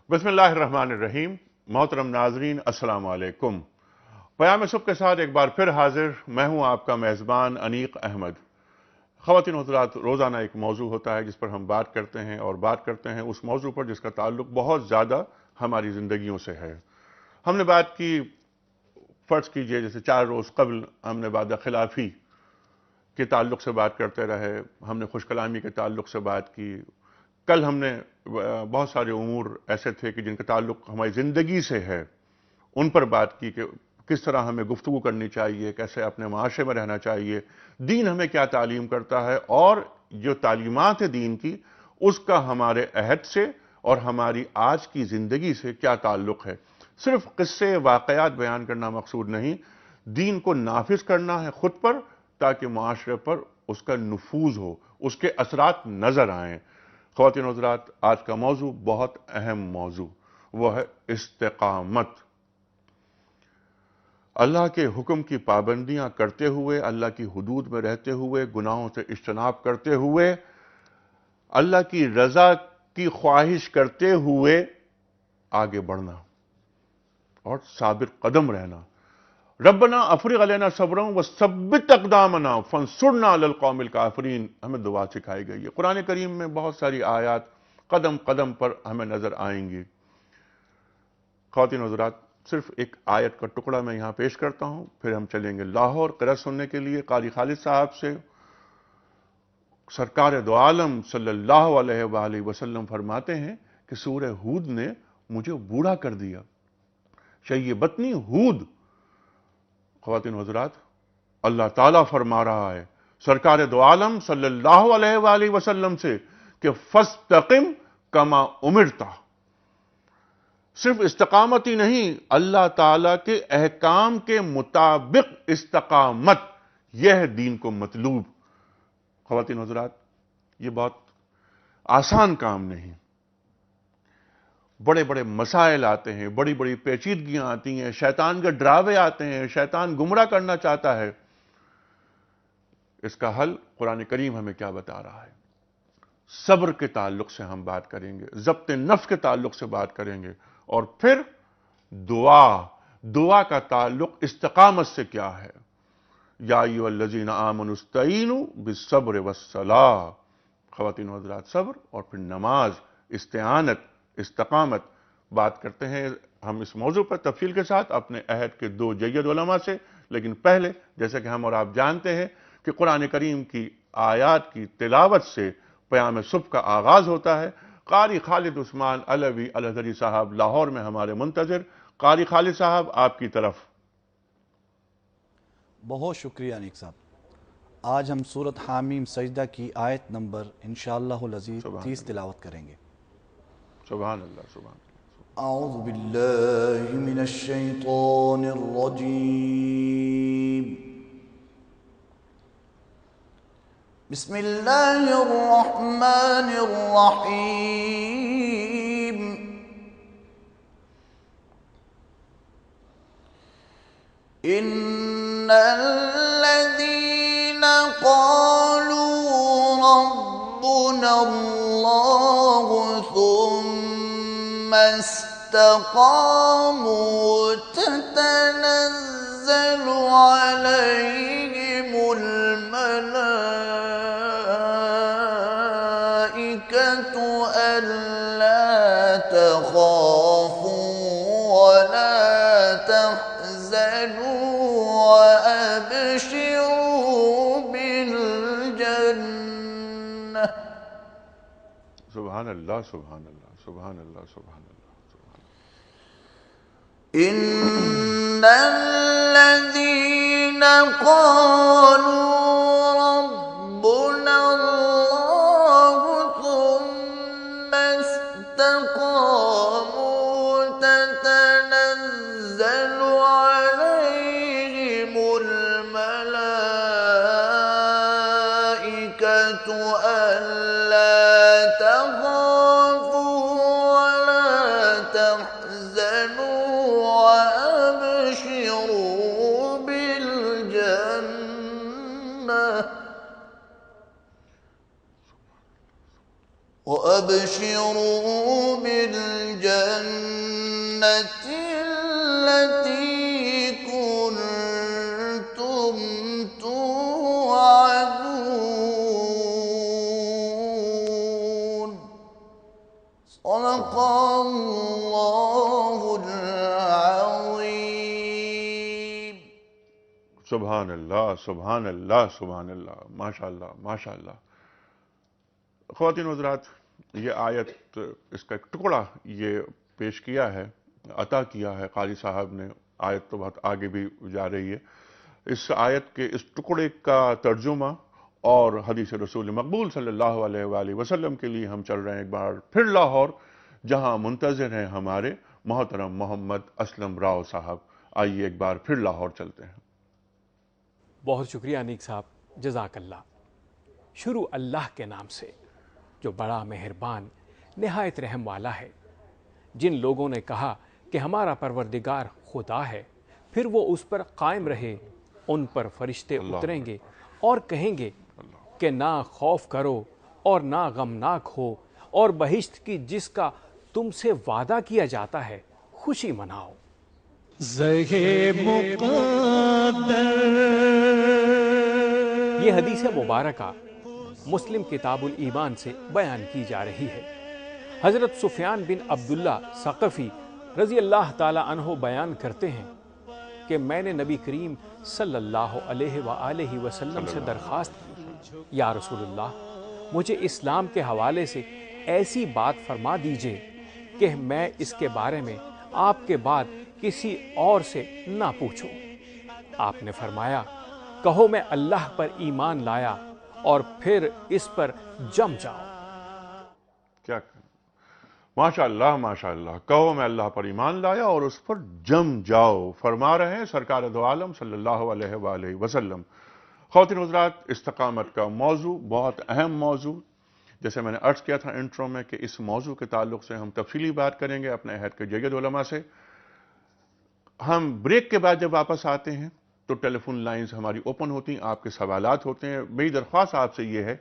بسم اللہ الرحمن الرحیم۔ محترم ناظرین السلام علیکم۔ پیام صبح کے ساتھ ایک بار پھر حاضر میں ہوں آپ کا میزبان انیق احمد۔ خواتین و حضرات، روزانہ ایک موضوع ہوتا ہے جس پر ہم بات کرتے ہیں اور بات کرتے ہیں اس موضوع پر جس کا تعلق بہت زیادہ ہماری زندگیوں سے ہے۔ ہم نے بات کی، فرض کیجئے جیسے 4 روز قبل ہم نے وعدہ خلافی کے تعلق سے بات کرتے رہے، ہم نے خوش کلامی کے تعلق سے بات کی۔ کل ہم نے بہت سارے امور ایسے تھے کہ جن کا تعلق ہماری زندگی سے ہے، ان پر بات کی کہ کس طرح ہمیں گفتگو کرنی چاہیے، کیسے اپنے معاشرے میں رہنا چاہیے، دین ہمیں کیا تعلیم کرتا ہے، اور جو تعلیمات ہے دین کی، اس کا ہمارے عہد سے اور ہماری آج کی زندگی سے کیا تعلق ہے۔ صرف قصے واقعات بیان کرنا مقصود نہیں، دین کو نافذ کرنا ہے خود پر، تاکہ معاشرے پر اس کا نفوذ ہو، اس کے اثرات نظر آئیں۔ خواتین و حضرات، آج کا موضوع بہت اہم موضوع، وہ ہے استقامت۔ اللہ کے حکم کی پابندیاں کرتے ہوئے، اللہ کی حدود میں رہتے ہوئے، گناہوں سے اجتناب کرتے ہوئے، اللہ کی رضا کی خواہش کرتے ہوئے آگے بڑھنا اور ثابت قدم رہنا۔ ربنا افرغ علینا صبرا وثبت اقدامنا فانصرنا علی القوم الکافرین، ہمیں دعا سکھائی گئی ہے۔ قرآن کریم میں بہت ساری آیات قدم قدم پر ہمیں نظر آئیں گی۔ خواتین و حضرات، صرف ایک آیت کا ٹکڑا میں یہاں پیش کرتا ہوں، پھر ہم چلیں گے لاہور قرأت سننے کے لیے قاری خالد صاحب سے۔ سرکار دو عالم صلی اللہ علیہ وآلہ وسلم فرماتے ہیں کہ سورہ ہود نے مجھے بوڑھا کر دیا، شیبتنی ہود۔ خواتین و حضرات، اللہ تعالیٰ فرما رہا ہے سرکار دو عالم صلی اللہ علیہ وآلہ وسلم سے کہ فاستقم کما امرتا۔ صرف استقامت ہی نہیں، اللہ تعالیٰ کے احکام کے مطابق استقامت، یہ ہے دین کو مطلوب۔ خواتین و حضرات، یہ بہت آسان کام نہیں، بڑے بڑے مسائل آتے ہیں، بڑی بڑی پیچیدگیاں آتی ہیں، شیطان کے ڈراوے آتے ہیں، شیطان گمراہ کرنا چاہتا ہے۔ اس کا حل قرآن کریم ہمیں کیا بتا رہا ہے؟ صبر کے تعلق سے ہم بات کریں گے، ضبط نفس کے تعلق سے بات کریں گے، اور پھر دعا کا تعلق استقامت سے کیا ہے؟ یا ایھا الذین آمنوا استعینوا بالصبر والصلاۃ۔ خواتین و حضرات، صبر اور پھر نماز، استعانت، استقامت۔ بات کرتے ہیں ہم اس موضوع پر تفصیل کے ساتھ اپنے عہد کے 2 جید علماء سے، لیکن پہلے جیسے کہ ہم اور آپ جانتے ہیں کہ قرآن کریم کی آیات کی تلاوت سے پیام صبح کا آغاز ہوتا ہے۔ قاری خالد عثمان علوی الازہری صاحب لاہور میں ہمارے منتظر۔ قاری خالد صاحب، آپ کی طرف۔ بہت شکریہ انیق صاحب۔ آج ہم سورۃ حامیم سجدہ کی آیت نمبر انشاءاللہ العزیز 30 تلاوت کریں گے۔ سبحان اللہ، سبحان اللہ۔ اعوذ باللہ من الشیطان الرجیم، بسم اللہ الرحمن الرحیم۔ ان الذین قالوا ربنا اللہ ثم استقاموا تتنزل علیہم الملائکۃ الا تخافوا ولا تحزنوا وابشروا بالجنہ۔ سبحان اللہ، سبحان اللہ، سبحان اللہ، سبحان اللہ۔ ان الذین قالوا ربنا اللہ ثم استقاموا تتنزل علیہم الملائکۃ الا تخافوا ولا تحزنوا وابشروا بالجنة وَأَبْشِرُوا بِالْجَنَّةِ الَّتِي كُنتُمْ تُوعَدُونَ صدق اللہ العظیم۔ سبحان اللہ، سبحان اللہ، سبحان اللہ، ماشاء اللہ، ماشاء اللہ۔ خواتین و حضرات، یہ آیت، اس کا ایک ٹکڑا یہ پیش کیا ہے، عطا کیا ہے قاری صاحب نے۔ آیت تو بہت آگے بھی جا رہی ہے۔ اس آیت کے اس ٹکڑے کا ترجمہ اور حدیث رسول مقبول صلی اللہ علیہ وآلہ وسلم کے لیے ہم چل رہے ہیں ایک بار پھر لاہور، جہاں منتظر ہیں ہمارے محترم محمد اسلم راؤ صاحب۔ آئیے ایک بار پھر لاہور چلتے ہیں۔ بہت شکریہ انیق صاحب، جزاک اللہ۔ شروع اللہ کے نام سے جو بڑا مہربان نہایت رحم والا ہے۔ جن لوگوں نے کہا کہ ہمارا پروردگار خدا ہے، پھر وہ اس پر قائم رہے، ان پر فرشتے اتریں گے اور کہیں گے کہ نہ خوف کرو اور نہ غمناک ہو، اور بہشت کی جس کا تم سے وعدہ کیا جاتا ہے خوشی مناؤ۔ یہ حدیث مبارکہ مسلم کتاب الایمان سے بیان کی جا رہی ہے۔ حضرت سفیان بن عبداللہ ثقفی رضی اللہ تعالی عنہ بیان کرتے ہیں کہ میں نے نبی کریم صلی اللہ علیہ وآلہ وسلم سے درخواست کی، یا رسول اللہ، مجھے اسلام کے حوالے سے ایسی بات فرما دیجئے کہ میں اس کے بارے میں آپ کے بعد کسی اور سے نہ پوچھوں۔ آپ نے فرمایا، کہو میں اللہ پر ایمان لایا اور پھر اس پر جم جاؤ۔ کیا کہنا، ماشاء اللہ، ماشاء اللہ۔ کہو میں اللہ پر ایمان لایا اور اس پر جم جاؤ، فرما رہے ہیں سرکار دو عالم صلی اللہ علیہ وآلہ وسلم۔ خواتین و حضرات، استقامت کا موضوع بہت اہم موضوع، جیسے میں نے عرض کیا تھا انٹرو میں کہ اس موضوع کے تعلق سے ہم تفصیلی بات کریں گے اپنے عہد کے جید علماء سے۔ ہم بریک کے بعد جب واپس آتے ہیں تو ٹیلی فون لائنز ہماری اوپن ہوتی ہیں، آپ کے سوالات ہوتے ہیں۔ میری درخواست آپ سے یہ ہے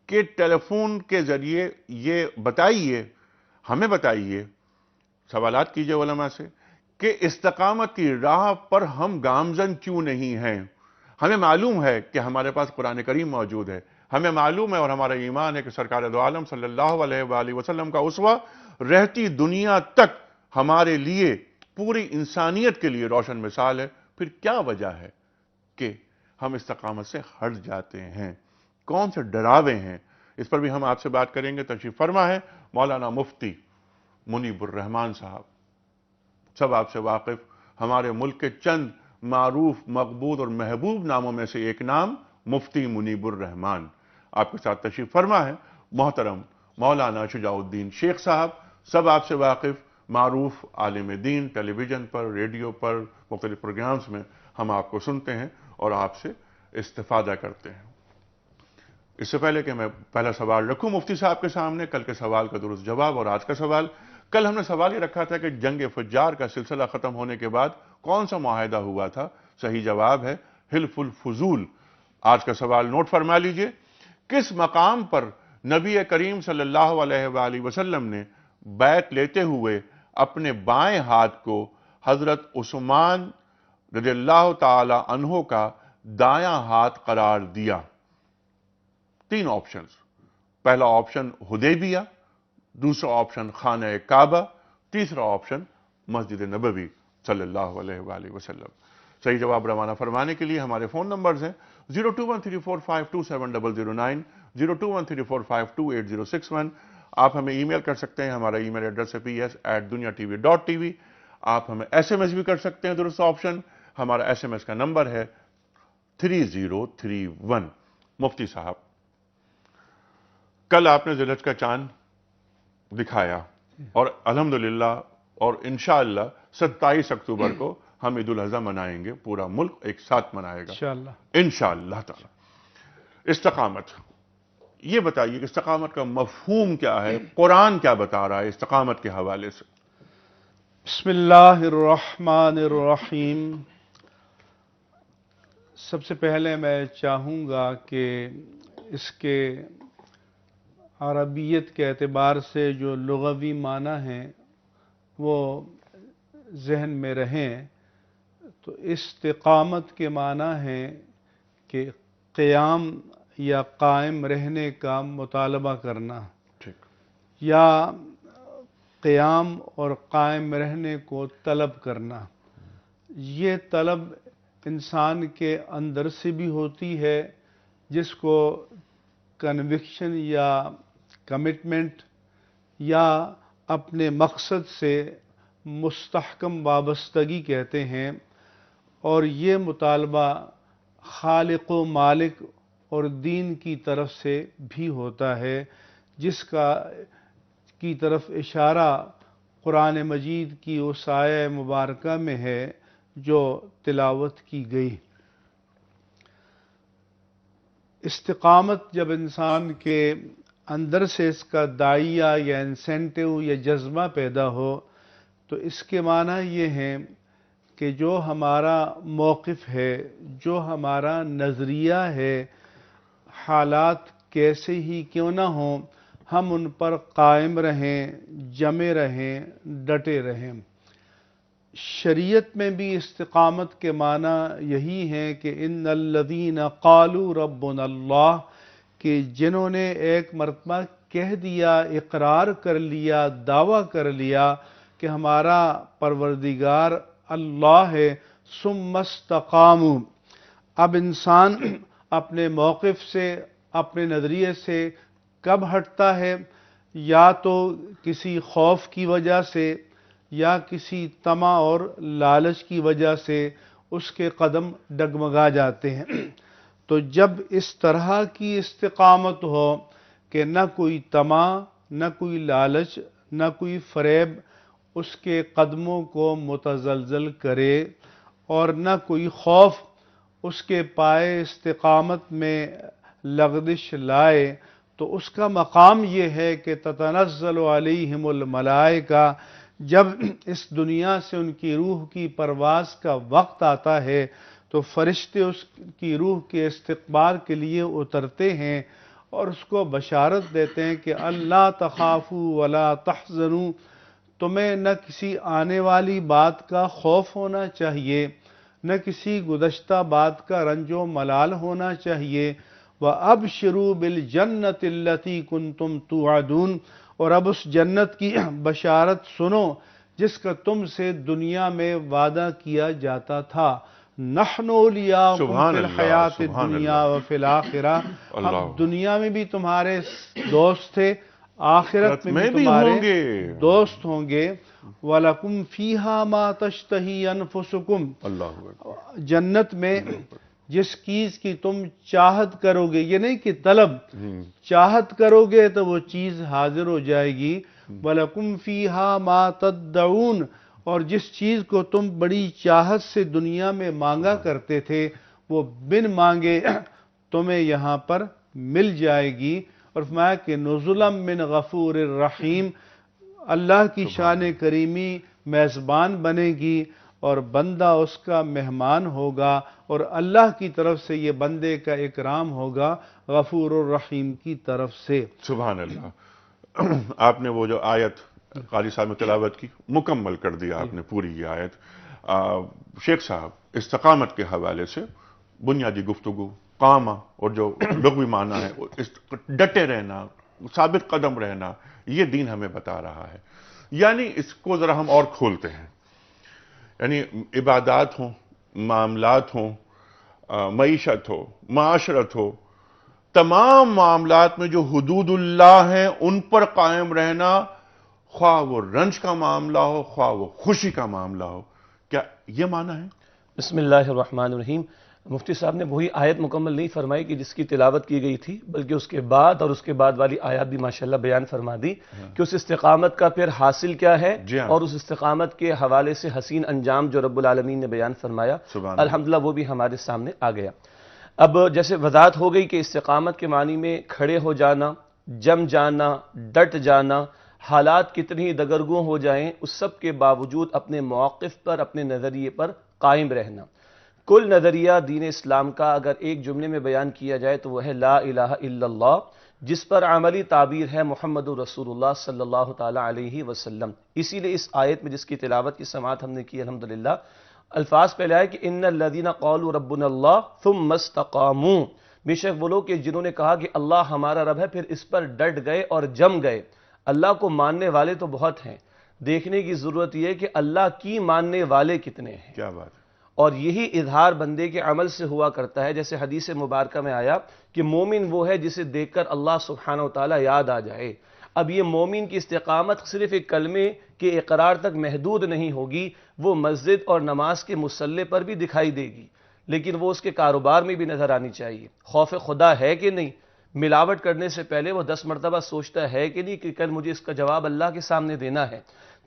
کہ ٹیلی فون کے ذریعے یہ بتائیے، ہمیں بتائیے، سوالات کیجئے علماء سے کہ استقامت کی راہ پر ہم گامزن کیوں نہیں ہیں۔ ہمیں معلوم ہے کہ ہمارے پاس قرآن کریم موجود ہے، ہمیں معلوم ہے اور ہمارا ایمان ہے کہ سرکار دو عالم صلی اللہ علیہ وآلہ وسلم کا اسوہ رہتی دنیا تک ہمارے لیے، پوری انسانیت کے لیے روشن مثال ہے۔ پھر کیا وجہ ہے کہ ہم استقامت سے ہٹ جاتے ہیں؟ کون سے ڈراوے ہیں؟ اس پر بھی ہم آپ سے بات کریں گے۔ تشریف فرما ہے مولانا مفتی منیب الرحمان صاحب، سب آپ سے واقف، ہمارے ملک کے چند معروف، مقبول اور محبوب ناموں میں سے ایک نام مفتی منیب الرحمان۔ آپ کے ساتھ تشریف فرما ہے محترم مولانا شجاع الدین شیخ صاحب، سب آپ سے واقف، معروف عالم دین، ٹیلی ویژن پر، ریڈیو پر، مختلف پروگرامز میں ہم آپ کو سنتے ہیں اور آپ سے استفادہ کرتے ہیں۔ اس سے پہلے کہ میں پہلا سوال رکھوں مفتی صاحب کے سامنے، کل کے سوال کا درست جواب اور آج کا سوال۔ کل ہم نے سوال یہ رکھا تھا کہ جنگ فجار کا سلسلہ ختم ہونے کے بعد کون سا معاہدہ ہوا تھا؟ صحیح جواب ہے حلف الفضول۔ آج کا سوال نوٹ فرما لیجئے، کس مقام پر نبی کریم صلی اللہ علیہ وآلہ وسلم نے بیعت لیتے ہوئے اپنے بائیں ہاتھ کو حضرت عثمان رضی اللہ تعالی عنہ کا دایاں ہاتھ قرار دیا؟ تین آپشنز، پہلا آپشن حدیبیہ، دوسرا آپشن خانہ کعبہ، تیسرا آپشن مسجد نبوی صلی اللہ علیہ وآلہ وسلم۔ صحیح جواب روانہ فرمانے کے لیے ہمارے فون نمبرز ہیں 021345270009، 021345286061۔ آپ ہمیں ای میل کر سکتے ہیں، ہمارا ای میل ایڈریس ہے ps@duniatv.tv۔ آپ ہمیں ایس ایم ایس بھی کر سکتے ہیں، درست آپشن۔ ہمارا ایس ایم ایس کا نمبر ہے 3031۔ مفتی صاحب، کل آپ نے ذی الحج کا چاند دکھایا اور الحمدللہ اور انشاءاللہ 27 اکتوبر کو ہم عید الاضحیٰ منائیں گے، پورا ملک ایک ساتھ منائے گا انشاءاللہ تعالی۔ استقامت، یہ بتائیے کہ استقامت کا مفہوم کیا ہے؟ قرآن کیا بتا رہا ہے استقامت کے حوالے سے؟ بسم اللہ الرحمن الرحیم۔ سب سے پہلے میں چاہوں گا کہ اس کے عربیت کے اعتبار سے جو لغوی معنی ہیں وہ ذہن میں رہیں تو استقامت کے معنی ہیں کہ قیام یا قائم رہنے کا مطالبہ کرنا، یا قیام اور قائم رہنے کو طلب کرنا۔ یہ طلب انسان کے اندر سے بھی ہوتی ہے، جس کو کنوکشن یا کمٹمنٹ یا اپنے مقصد سے مستحکم وابستگی کہتے ہیں، اور یہ مطالبہ خالق و مالک اور دین کی طرف سے بھی ہوتا ہے، جس کی طرف اشارہ قرآن مجید کی اس آیہ مبارکہ میں ہے جو تلاوت کی گئی۔ استقامت جب انسان کے اندر سے اس کا داعیہ یا انسینٹیو یا جذبہ پیدا ہو تو اس کے معنی یہ ہیں کہ جو ہمارا موقف ہے، جو ہمارا نظریہ ہے، حالات کیسے ہی کیوں نہ ہوں، ہم ان پر قائم رہیں، جمے رہیں، ڈٹے رہیں۔ شریعت میں بھی استقامت کے معنی یہی ہیں کہ ان الذین قالوا ربنا اللہ، کہ جنہوں نے ایک مرتبہ کہہ دیا، اقرار کر لیا، دعویٰ کر لیا کہ ہمارا پروردگار اللہ ہے، ثم استقاموا، اب انسان اپنے موقف سے، اپنے نظریے سے کب ہٹتا ہے؟ یا تو کسی خوف کی وجہ سے یا کسی طمع اور لالچ کی وجہ سے اس کے قدم ڈگمگا جاتے ہیں۔ تو جب اس طرح کی استقامت ہو کہ نہ کوئی طمع، نہ کوئی لالچ، نہ کوئی فریب اس کے قدموں کو متزلزل کرے، اور نہ کوئی خوف اس کے پائے استقامت میں لغزش لائے، تو اس کا مقام یہ ہے کہ تتنزل علیہم الملائکہ، جب اس دنیا سے ان کی روح کی پرواز کا وقت آتا ہے تو فرشتے اس کی روح کے استقبال کے لیے اترتے ہیں اور اس کو بشارت دیتے ہیں کہ اللہ تخافوا ولا تحزنوا، تمہیں نہ کسی آنے والی بات کا خوف ہونا چاہیے، نہ کسی گزشتہ بات کا رنج و ملال ہونا چاہیے، وَأَبْشِرُوا بِالْجَنَّةِ الَّتِي كُنْتُمْ تُوعَدُونَ، اور اب اس جنت کی بشارت سنو جس کا تم سے دنیا میں وعدہ کیا جاتا تھا۔ نحن اولیاؤکم فی الحیات الدنیا وفی الآخرہ، ہم دنیا میں بھی تمہارے دوست تھے، آخرت میں بھی تمہارے دوست ہوں گے۔ وَلَكُمْ فِيهَا مَا تَشْتَهِي أَنفُسُكُمْ، جنت میں جس چیز کی تم چاہت کرو گے، یہ نہیں کہ طلب، چاہت کرو گے تو وہ چیز حاضر ہو جائے گی۔ وَلَكُمْ فِيهَا مَا تَدَّعُونَ، اور جس چیز کو تم بڑی چاہت سے دنیا میں مانگا کرتے تھے وہ بن مانگے تمہیں یہاں پر مل جائے گی۔ اور فرمایا کہ نزلا من غفور الرحیم، اللہ کی شان کریمی میزبان بنے گی اور بندہ اس کا مہمان ہوگا، اور اللہ کی طرف سے یہ بندے کا اکرام ہوگا غفور الرحیم کی طرف سے۔ سبحان اللہ۔ آپ نے وہ جو آیت قاری صاحب نے تلاوت کی مکمل کر دیا آپ نے پوری یہ آیت۔ شیخ صاحب استقامت کے حوالے سے بنیادی گفتگو، قامہ اور جو لغوی معنی ہے ڈٹے رہنا، ثابت قدم رہنا، یہ دین ہمیں بتا رہا ہے۔ یعنی اس کو ذرا ہم اور کھولتے ہیں، یعنی عبادات ہوں، معاملات ہوں، معیشت ہو، معاشرت ہو، تمام معاملات میں جو حدود اللہ ہیں ان پر قائم رہنا، خواہ وہ رنج کا معاملہ ہو، خواہ وہ خوشی کا معاملہ ہو، کیا یہ معنی ہے؟ بسم اللہ الرحمن الرحیم۔ مفتی صاحب نے وہی آیت مکمل نہیں فرمائی کہ جس کی تلاوت کی گئی تھی، بلکہ اس کے بعد اور اس کے بعد والی آیات بھی ماشاءاللہ بیان فرما دی کہ اس استقامت کا پھر حاصل کیا ہے، اور اس استقامت کے حوالے سے حسین انجام جو رب العالمین نے بیان فرمایا، الحمدللہ وہ بھی ہمارے سامنے آ گیا۔ اب جیسے وضاحت ہو گئی کہ استقامت کے معنی میں کھڑے ہو جانا، جم جانا، ڈٹ جانا، حالات کتنی دگرگوں ہو جائیں اس سب کے باوجود اپنے موقف پر، اپنے نظریے پر قائم رہنا۔ کل نظریہ دین اسلام کا اگر ایک جملے میں بیان کیا جائے تو وہ ہے لا الہ الا اللہ، جس پر عملی تعبیر ہے محمد رسول اللہ صلی اللہ تعالی علیہ وسلم۔ اسی لیے اس آیت میں جس کی تلاوت کی سماعت ہم نے کی الحمدللہ، الفاظ پہلے آئے کہ ان الذین قالوا ربنا اللہ ثم استقاموا، بے شک وہ لوگ کہ جنہوں نے کہا کہ اللہ ہمارا رب ہے، پھر اس پر ڈٹ گئے اور جم گئے۔ اللہ کو ماننے والے تو بہت ہیں، دیکھنے کی ضرورت یہ ہے کہ اللہ کی ماننے والے کتنے ہیں۔ کیا بات ہے۔ اور یہی اظہار بندے کے عمل سے ہوا کرتا ہے، جیسے حدیث مبارکہ میں آیا کہ مومن وہ ہے جسے دیکھ کر اللہ سبحانہ و تعالی یاد آ جائے۔ اب یہ مومن کی استقامت صرف ایک کلمے کے اقرار تک محدود نہیں ہوگی، وہ مسجد اور نماز کے مصلی پر بھی دکھائی دے گی، لیکن وہ اس کے کاروبار میں بھی نظر آنی چاہیے۔ خوف خدا ہے کہ نہیں؟ ملاوٹ کرنے سے پہلے وہ 10 مرتبہ سوچتا ہے کہ نہیں کہ کل مجھے اس کا جواب اللہ کے سامنے دینا ہے۔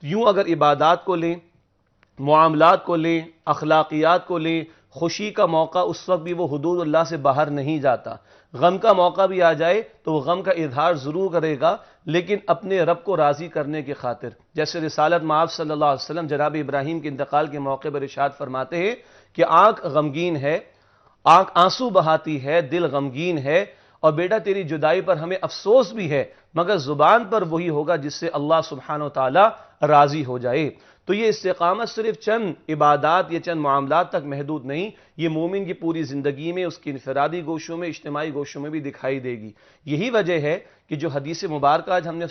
یوں اگر عبادات کو لیں، معاملات کو لیں، اخلاقیات کو لیں، خوشی کا موقع اس وقت بھی وہ حدود اللہ سے باہر نہیں جاتا، غم کا موقع بھی آ جائے تو وہ غم کا اظہار ضرور کرے گا، لیکن اپنے رب کو راضی کرنے کی خاطر۔ جیسے رسالت مآب صلی اللہ علیہ وسلم جناب ابراہیم کے انتقال کے موقع پر ارشاد فرماتے ہیں کہ آنکھ غمگین ہے، آنکھ آنسو بہاتی ہے، دل غمگین ہے، اور بیٹا تیری جدائی پر ہمیں افسوس بھی ہے، مگر زبان پر وہی ہوگا جس سے اللہ سبحانہ و تعالی راضی ہو جائے۔ تو یہ استقامت صرف چند عبادات یا چند معاملات تک محدود نہیں، یہ مومن کی پوری زندگی میں، اس کی انفرادی گوشوں میں، اجتماعی گوشوں میں بھی دکھائی دے گی۔ یہی وجہ ہے کہ جو حدیث مبارکہ آج ہم نے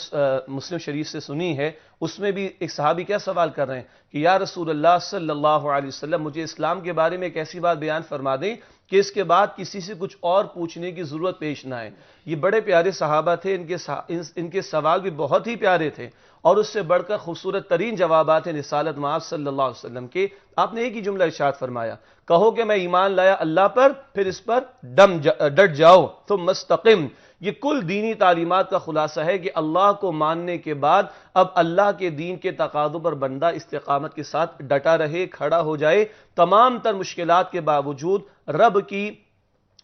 مسلم شریف سے سنی ہے، اس میں بھی ایک صحابی کیا سوال کر رہے ہیں کہ یا رسول اللہ صلی اللہ علیہ وسلم، مجھے اسلام کے بارے میں ایک ایسی بات بیان فرما دیں کہ اس کے بعد کسی سے کچھ اور پوچھنے کی ضرورت پیش نہ آئے۔ یہ بڑے پیارے صحابہ تھے، ان کے سوال بھی بہت ہی پیارے تھے، اور اس سے بڑھ کر خوبصورت ترین جوابات ہیں رسالت مآب صلی اللہ علیہ وسلم کے۔ آپ نے ایک ہی جملہ ارشاد فرمایا، کہو کہ میں ایمان لایا اللہ پر، پھر اس پر ڈٹ جاؤ، ثم مستقم۔ یہ کل دینی تعلیمات کا خلاصہ ہے کہ اللہ کو ماننے کے بعد اب اللہ کے دین کے تقاضوں پر بندہ استقامت کے ساتھ ڈٹا رہے، کھڑا ہو جائے، تمام تر مشکلات کے باوجود رب کی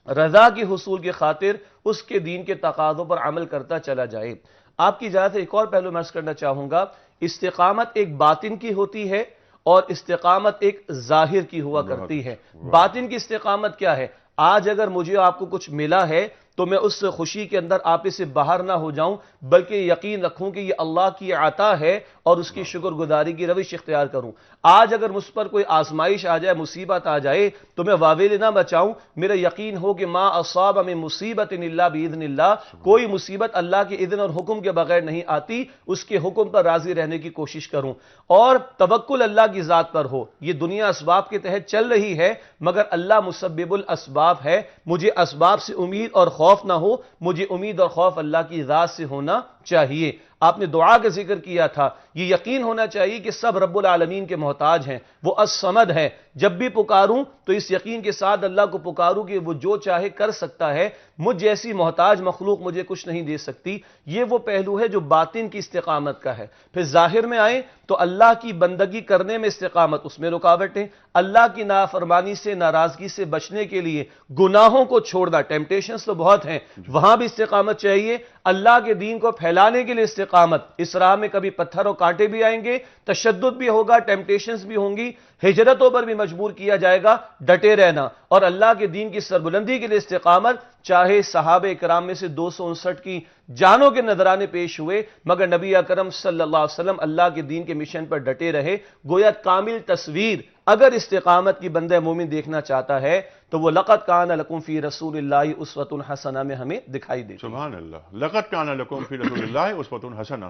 رضا کے حصول کی خاطر اس کے دین کے تقاضوں پر عمل کرتا چلا جائے۔ آپ کی اجازت ایک اور پہلو میں عرض کرنا چاہوں گا، استقامت ایک باطن کی ہوتی ہے اور استقامت ایک ظاہر کی ہوا کرتی ہے۔ باطن کی استقامت کیا ہے؟ آج اگر مجھے آپ کو کچھ ملا ہے تو میں اس خوشی کے اندر آپ سے باہر نہ ہو جاؤں، بلکہ یقین رکھوں کہ یہ اللہ کی عطا ہے اور اس کی شکر گزاری کی روش اختیار کروں۔ آج اگر مجھ پر کوئی آزمائش آ جائے، مصیبت آ جائے تو میں واویلے نہ بچاؤں، میرا یقین ہو کہ ما اصاب من مصیبت الا باذن اللہ، کوئی مصیبت اللہ کے اذن اور حکم کے بغیر نہیں آتی، اس کے حکم پر راضی رہنے کی کوشش کروں، اور توکل اللہ کی ذات پر ہو۔ یہ دنیا اسباب کے تحت چل رہی ہے، مگر اللہ مسبب الاسباب ہے، مجھے اسباب سے امید اور خوف نہ ہو، مجھے امید اور خوف اللہ کی ذات سے ہونا چاہیے۔ آپ نے دعا کا ذکر کیا تھا، یہ یقین ہونا چاہیے کہ سب رب العالمین کے محتاج ہیں، وہ الصمد ہے، جب بھی پکاروں تو اس یقین کے ساتھ اللہ کو پکاروں کہ وہ جو چاہے کر سکتا ہے، مجھ جیسی محتاج مخلوق مجھے کچھ نہیں دے سکتی۔ یہ وہ پہلو ہے جو باطن کی استقامت کا ہے۔ پھر ظاہر میں آئیں تو اللہ کی بندگی کرنے میں استقامت، اس میں رکاوٹیں، اللہ کی نافرمانی سے، ناراضگی سے بچنے کے لیے گناہوں کو چھوڑنا، ٹیمپٹیشنز تو بہت ہیں، وہاں بھی استقامت چاہیے۔ اللہ کے دین کو پھیلانے کے لیے استقامت، اس راہ میں کبھی پتھر اور کانٹے بھی آئیں گے، تشدد بھی ہوگا، ٹیمپٹیشنز بھی ہوں گی، ہجرتوں پر بھی مجبور کیا جائے گا، ڈٹے رہنا، اور اللہ کے دین کی سربلندی کے لیے استقامت، چاہے صحابہ اکرام میں سے 259 کی جانوں کے نذرانے پیش ہوئے، مگر نبی اکرم صلی اللہ علیہ وسلم اللہ کے دین کے مشن پر ڈٹے رہے۔ گویا کامل تصویر اگر استقامت کی بندہ مومن دیکھنا چاہتا ہے تو وہ لقد کان لکم فی رسول اللہ اسوۃ حسنہ میں ہمیں دکھائی دیتی ہے۔ سبحان اللہ، لقد کان لکم فی رسول اللہ اسوۃ حسنہ،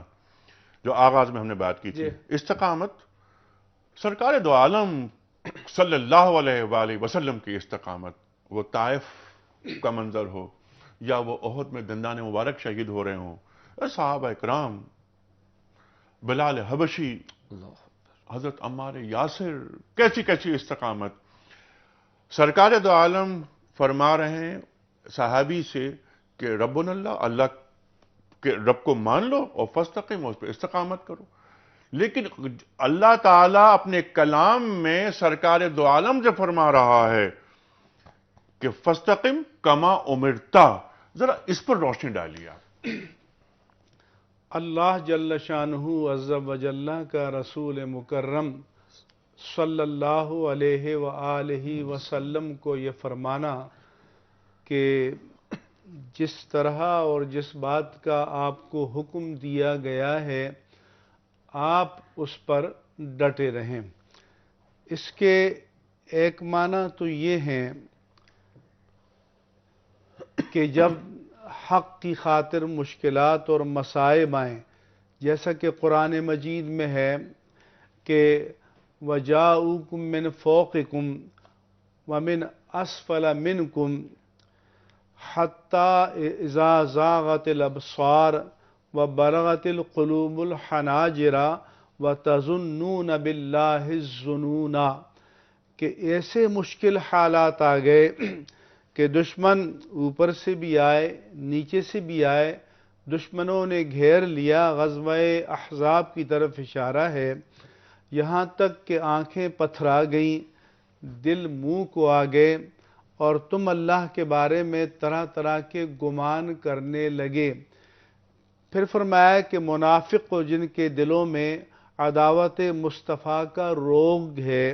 جو آغاز میں ہم نے بات کی تھی۔ استقامت، سرکار دو عالم صلی اللہ علیہ وآلہ وسلم کی استقامت، وہ طائف کا منظر ہو یا وہ احد میں دندان مبارک شہید ہو رہے ہوں، صحابہ اکرام، بلال حبشی، حضرت عمار یاسر، کیسی کیسی استقامت۔ سرکار دو عالم فرما رہے ہیں صحابی سے کہ ربنا اللہ، اللہ کے رب کو مان لو اور فاستقم، اس پہ استقامت کرو۔ لیکن اللہ تعالیٰ اپنے کلام میں سرکار دو عالم سے فرما رہا ہے کہ فاستقم کما امرتا، ذرا اس پر روشنی ڈالیے آپ۔ اللہ جل شانہ عز و جل کا رسول مکرم صلی اللہ علیہ وآلہ وسلم کو یہ فرمانا کہ جس طرح اور جس بات کا آپ کو حکم دیا گیا ہے آپ اس پر ڈٹے رہیں۔ اس کے ایک معنی تو یہ ہے کہ جب حق کی خاطر مشکلات اور مصائب آئیں، جیسا کہ قرآن مجید میں ہے کہ وَجَاءُوكُم مِّن فَوْقِكُمْ وَمِنْ أَسْفَلَ مِنْكُمْ حَتَّى إِذَا زَاغَتِ الْأَبْصَارُ وَبَلَغَتِ الْقُلُوبُ الْحَنَاجِرَ وَتَظُنُّونَ بِاللَّهِ الظُّنُونَ، کہ ایسے مشکل حالات آ گئے کہ دشمن اوپر سے بھی آئے نیچے سے بھی آئے، دشمنوں نے گھیر لیا۔ غزوہ احزاب کی طرف اشارہ ہے، یہاں تک کہ آنکھیں پتھرا گئیں، دل منہ کو آ گئے، اور تم اللہ کے بارے میں طرح طرح کے گمان کرنے لگے۔ پھر فرمایا کہ منافق کو جن کے دلوں میں عداوت مصطفیٰ کا روگ ہے،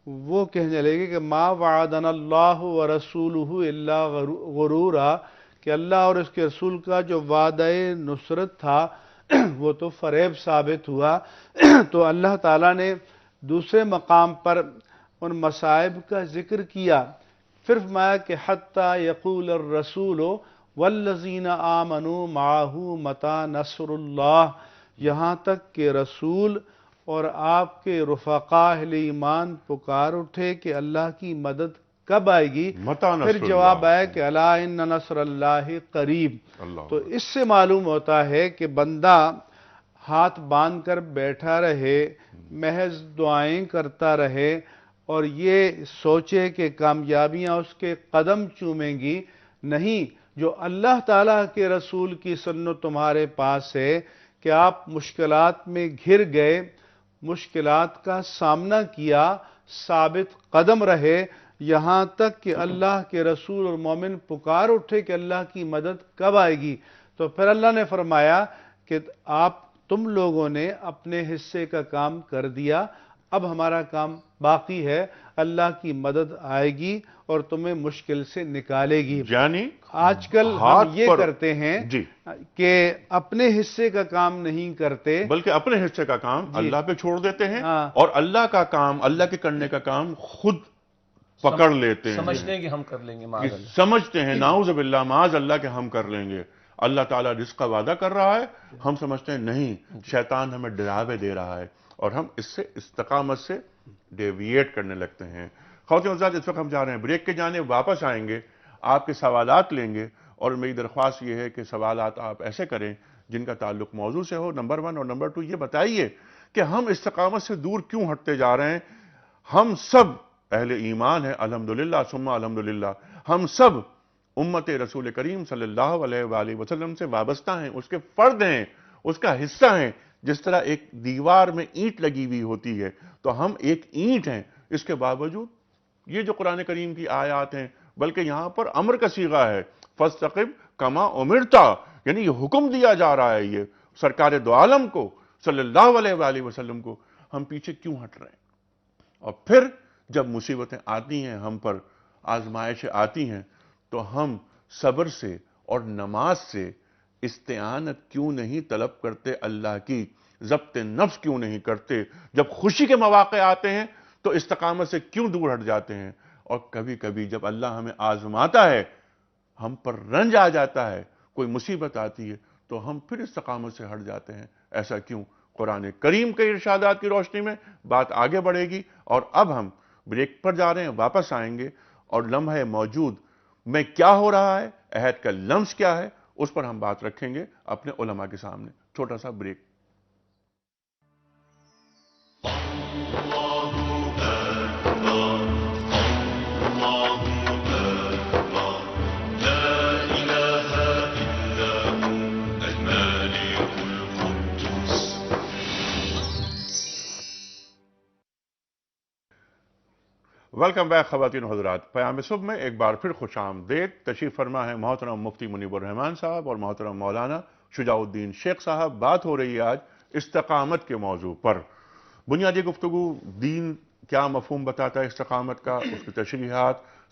وہ کہنے لگے کہ ما وعدنا اللہ ورسولہ الا غرورا، کہ اللہ اور اس کے رسول کا جو وعدہ نصرت تھا وہ تو فریب ثابت ہوا۔ تو اللہ تعالیٰ نے دوسرے مقام پر ان مصائب کا ذکر کیا، پھر فرمایا کہ حتیٰ یقول الرسول والذین آمنوا معہ متی نصر اللہ، یہاں تک کہ رسول اور آپ کے رفقاء اہل ایمان پکار اٹھے کہ اللہ کی مدد کب آئے گی؟ پھر جواب آیا کہ الا ان نصر اللہ قریب۔ تو اس سے معلوم ہوتا ہے کہ بندہ ہاتھ باندھ کر بیٹھا رہے، محض دعائیں کرتا رہے اور یہ سوچے کہ کامیابیاں اس کے قدم چومیں گی، نہیں۔ جو اللہ تعالیٰ کے رسول کی سنت تمہارے پاس ہے کہ آپ مشکلات میں گھر گئے، مشکلات کا سامنا کیا، ثابت قدم رہے، یہاں تک کہ اللہ کے رسول اور مومن پکار اٹھے کہ اللہ کی مدد کب آئے گی۔ تو پھر اللہ نے فرمایا کہ تم لوگوں نے اپنے حصے کا کام کر دیا، اب ہمارا کام باقی ہے، اللہ کی مدد آئے گی اور تمہیں مشکل سے نکالے گی۔ یعنی آج کل ہم یہ کرتے ہیں کہ اپنے حصے کا کام نہیں کرتے، بلکہ اپنے حصے کا کام اللہ پہ چھوڑ دیتے ہیں، اور اللہ کا کام، اللہ کے کرنے کا کام خود پکڑ لیتے ہیں، سمجھتے ہیں کہ ہم کر لیں گے، معاذ اللہ، سمجھتے ہیں نعوذ باللہ معاذ اللہ کہ ہم کر لیں گے۔ اللہ تعالیٰ رزق کا وعدہ کر رہا ہے، ہم سمجھتے ہیں نہیں، شیطان ہمیں ڈراوے دے رہا ہے، اور ہم اس سے استقامت سے ڈیویٹ کرنے لگتے ہیں۔ خواتین و حضرات، اس وقت ہم جا رہے ہیں بریک کے جانب، واپس آئیں گے، آپ کے سوالات لیں گے، اور میری درخواست یہ ہے کہ سوالات آپ ایسے کریں جن کا تعلق موضوع سے ہو، نمبر 1، اور نمبر 2 یہ بتائیے کہ ہم استقامت سے دور کیوں ہٹتے جا رہے ہیں۔ ہم سب اہل ایمان ہیں الحمدللہ ثم الحمدللہ، ہم سب امت رسول کریم صلی اللہ علیہ وآلہ وسلم سے وابستہ ہیں، اس کے فرد ہیں، اس کا حصہ ہیں۔ جس طرح ایک دیوار میں اینٹ لگی ہوئی ہوتی ہے تو ہم ایک اینٹ ہیں، اس کے باوجود یہ جو قرآن کریم کی آیات ہیں، بلکہ یہاں پر امر کا صیغہ ہے، فَاسْتَقِمْ كَمَا أُمِرْتَ، یعنی یہ حکم دیا جا رہا ہے یہ سرکار دو عالم کو صلی اللہ علیہ وآلہ وسلم کو، ہم پیچھے کیوں ہٹ رہے ہیں؟ اور پھر جب مصیبتیں آتی ہیں، ہم پر آزمائشیں آتی ہیں، تو ہم صبر سے اور نماز سے استعانت کیوں نہیں طلب کرتے، اللہ کی ضبط نفس کیوں نہیں کرتے؟ جب خوشی کے مواقع آتے ہیں تو استقامت سے کیوں دور ہٹ جاتے ہیں؟ اور کبھی کبھی جب اللہ ہمیں آزماتا ہے، ہم پر رنج آ جاتا ہے، کوئی مصیبت آتی ہے، تو ہم پھر استقامت سے ہٹ جاتے ہیں۔ ایسا کیوں؟ قرآن کریم کے ارشادات کی روشنی میں بات آگے بڑھے گی، اور اب ہم بریک پر جا رہے ہیں، واپس آئیں گے، اور لمحہ موجود میں کیا ہو رہا ہے، عہد کا لمس کیا ہے، اس پر ہم بات رکھیں گے اپنے علماء کے سامنے۔ چھوٹا سا بریک۔ ویلکم بیک خواتین و حضرات، پیام صبح میں ایک بار پھر خوش آمدید۔ تشریف فرما ہے محترم مفتی منیب الرحمان صاحب اور محترم مولانا شجاع الدین شیخ صاحب۔ بات ہو رہی ہے آج استقامت کے موضوع پر۔ بنیادی گفتگو، دین کیا مفہوم بتاتا ہے استقامت کا، اس کی تشریحات،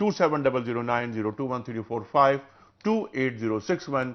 270090, 021345 28061।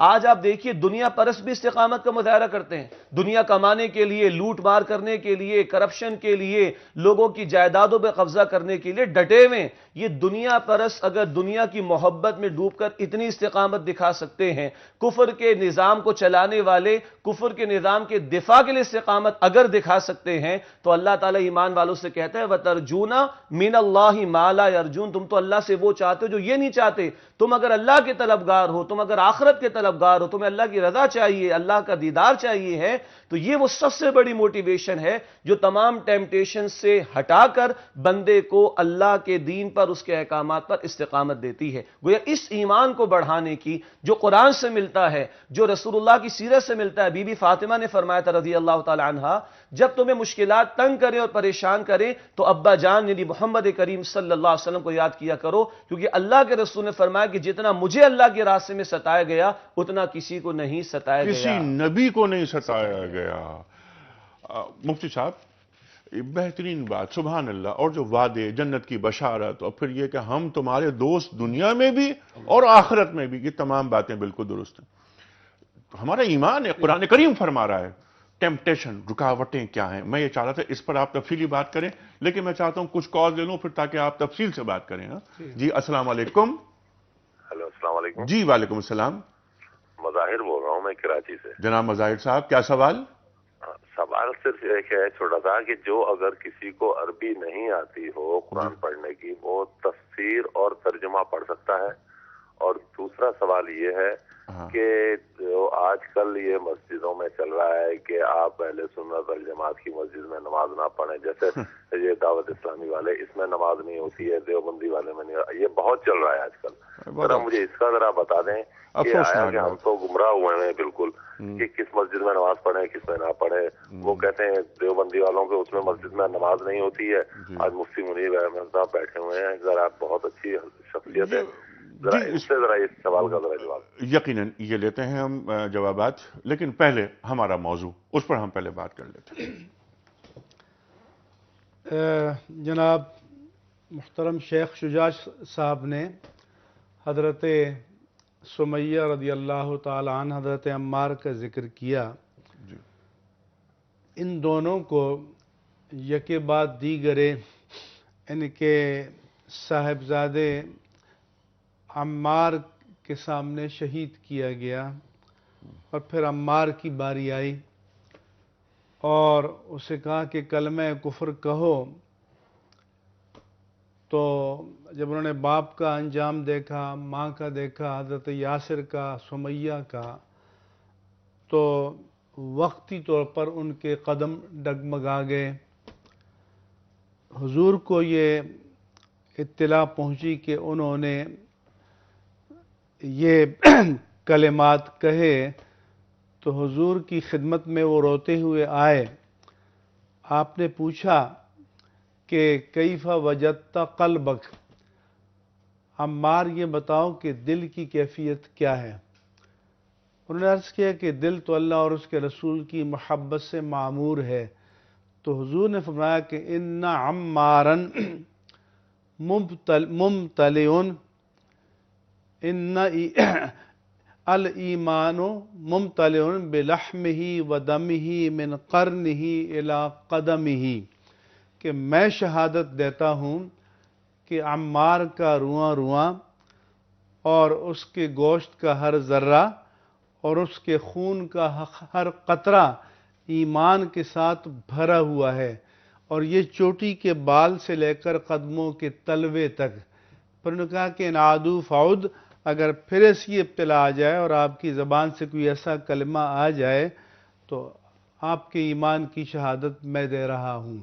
آج آپ دیکھیے دنیا پرست بھی استقامت کا مظاہرہ کرتے ہیں، دنیا کمانے کے لیے، لوٹ مار کرنے کے لیے، کرپشن کے لیے، لوگوں کی جائیدادوں پہ قبضہ کرنے کے لیے ڈٹے ہوئے ہیں۔ یہ دنیا پرست اگر دنیا کی محبت میں ڈوب کر اتنی استقامت دکھا سکتے ہیں، کفر کے نظام کو چلانے والے کفر کے نظام کے دفاع کے لیے استقامت اگر دکھا سکتے ہیں، تو اللہ تعالیٰ ایمان والوں سے کہتا ہے وَتَرْجُونَ مِنَ اللَّهِ مَا لَا يَرْجُونَ، تم تو اللہ سے وہ چاہتے ہو جو یہ نہیں چاہتے۔ تم اگر اللہ کے طلبگار ہو، تم اگر آخرت کے طلبگار ہو، تمہیں اللہ کی رضا چاہیے، اللہ کا دیدار چاہیے ہے، تو یہ وہ سب سے بڑی موٹیویشن ہے جو تمام ٹیمپٹیشن سے ہٹا کر بندے کو اللہ کے دین پر، اس کے احکامات پر استقامت دیتی ہے۔ گویا اس ایمان کو بڑھانے کی جو قرآن سے ملتا ہے، جو رسول اللہ کی سیرت سے ملتا ہے۔ بی بی فاطمہ نے فرمایا تھا رضی اللہ تعالی عنہا، جب تمہیں مشکلات تنگ کریں اور پریشان کریں تو ابا جان یعنی محمد کریم صلی اللہ علیہ وسلم کو یاد کیا کرو، کیونکہ اللہ کے رسول نے فرمایا کہ جتنا مجھے اللہ کے راستے میں ستایا گیا اتنا کسی کو نہیں ستایا گیا، کسی نبی کو نہیں ستایا گیا۔ مفتی صاحب، بہترین بات، سبحان اللہ، اور جو وعدے، جنت کی بشارت، اور پھر یہ کہ ہم تمہارے دوست دنیا میں بھی اور آخرت میں بھی، یہ تمام باتیں بالکل درست ہیں۔ ہمارا ایمان ہے، قرآن کریم فرما رہا ہے ٹیمپٹیشن، رکاوٹیں کیا ہیں۔ میں یہ چاہ رہا تھا اس پر آپ تفصیلی بات کریں، لیکن میں چاہتا ہوں کچھ کال لے لوں پھر تاکہ آپ تفصیل سے بات کریں۔ جی السلام علیکم۔ ہیلو، السلام علیکم۔ جی وعلیکم السلام۔ مظاہر بول رہا ہوں میں کراچی سے۔ جناب مظاہر صاحب، کیا سوال؟ سوال صرف ایک ہے چھوٹا سا کہ جو اگر کسی کو عربی نہیں آتی ہو قرآن پڑھنے کی، وہ تفسیر اور ترجمہ پڑھ سکتا ہے؟ اور دوسرا سوال یہ ہے کہ جو آج کل یہ مسجدوں میں چل رہا ہے کہ آپ اہل سنت والجماعت کی مسجد میں نماز نہ پڑھیں، جیسے یہ دعوت اسلامی والے اس میں نماز نہیں ہوتی ہے، دیوبندی والے میں نہیں، یہ بہت چل رہا ہے آج کل۔ ذرا مجھے اس کا ذرا بتا دیں کہ آیا کہ ہم تو گمراہ ہوئے ہیں بالکل کہ کس مسجد میں نماز پڑھیں کس میں نہ پڑھیں۔ وہ کہتے ہیں دیوبندی والوں کے اس میں مسجد میں نماز نہیں ہوتی ہے۔ آج مفتی منیر احمد صاحب بیٹھے ہوئے ہیں، ذرا بہت اچھی شخصیت ہے، ذرا اس سے ذرا اس سوال کا ذرا جواب۔ یقیناً یہ لیتے ہیں ہم جوابات، لیکن پہلے ہمارا موضوع، اس پر ہم پہلے بات کر لیتے ہیں۔ جناب محترم شیخ شجاع صاحب نے حضرت سمیہ رضی اللہ تعالی عنہ، حضرت عمار کا ذکر کیا۔ ان دونوں کو یکے بعد دیگرے ان کے صاحبزادے عمار کے سامنے شہید کیا گیا، اور پھر عمار کی باری آئی اور اسے کہا کہ کلمہ کفر کہو، تو جب انہوں نے باپ کا انجام دیکھا، ماں کا دیکھا، حضرت یاسر کا، سمیہ کا، تو وقتی طور پر ان کے قدم ڈگمگا گئے۔ حضور کو یہ اطلاع پہنچی کہ انہوں نے یہ کلمات کہے، تو حضور کی خدمت میں وہ روتے ہوئے آئے۔ آپ نے پوچھا کہ کیف وجدت قلبک، عمار یہ بتاؤ کہ دل کی کیفیت کیا ہے؟ انہوں نے عرض کیا کہ دل تو اللہ اور اس کے رسول کی محبت سے معمور ہے۔ تو حضور نے فرمایا کہ ان عمارن ممتلئن، ان الایمان ممتلئن بلحمہ ودمہ من قرنہ الی قدمہ، کہ میں شہادت دیتا ہوں کہ عمار کا رواں رواں اور اس کے گوشت کا ہر ذرہ اور اس کے خون کا ہر قطرہ ایمان کے ساتھ بھرا ہوا ہے، اور یہ چوٹی کے بال سے لے کر قدموں کے تلوے تک۔ پھر انہوں نے کہا کہ ان عادو فعود، اگر پھر ایسی ابتلا آ جائے اور آپ کی زبان سے کوئی ایسا کلمہ آ جائے تو آپ کے ایمان کی شہادت میں دے رہا ہوں۔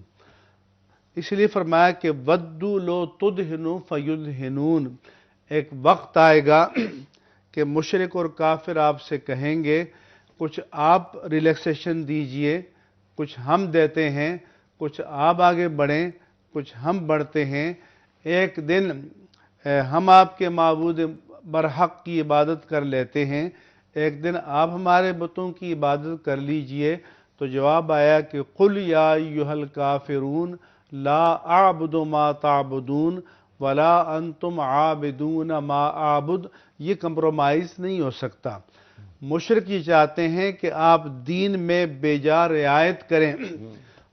اس لیے فرمایا کہ ودو لو تدہنو فیدہنون، ایک وقت آئے گا کہ مشرک اور کافر آپ سے کہیں گے کچھ آپ ریلیکسیشن دیجئے، کچھ ہم دیتے ہیں، کچھ آپ آگے بڑھیں، کچھ ہم بڑھتے ہیں، ایک دن ہم آپ کے معبود برحق کی عبادت کر لیتے ہیں، ایک دن آپ ہمارے بتوں کی عبادت کر لیجئے۔ تو جواب آیا کہ قل یا ایھا الکافرون لا اعبد ما تعبدون ولا انتم عابدون ما اعبد، یہ کمپرومائز نہیں ہو سکتا۔ مشرک یہ چاہتے ہیں کہ آپ دین میں بے جا رعایت کریں،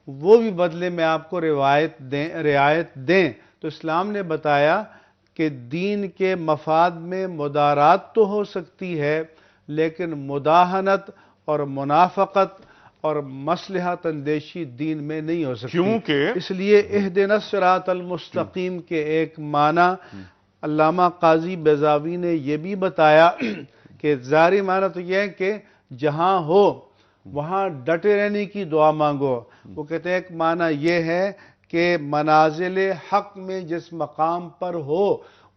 وہ بھی بدلے میں آپ کو رعایت دیں۔ تو اسلام نے بتایا کہ دین کے مفاد میں مدارات تو ہو سکتی ہے، لیکن مداہنت اور منافقت اور مصلحت اندیشی دین میں نہیں ہو سکتی، کیونکہ اس لیے اہدنا الصراط المستقیم کے ایک معنی علامہ قاضی بیضاوی نے یہ بھی بتایا کہ ظاہری معنی تو یہ ہے کہ جہاں ہو وہاں ڈٹے رہنے کی دعا مانگو۔ وہ کہتے ہیں ایک معنی یہ ہے کہ منازل حق میں جس مقام پر ہو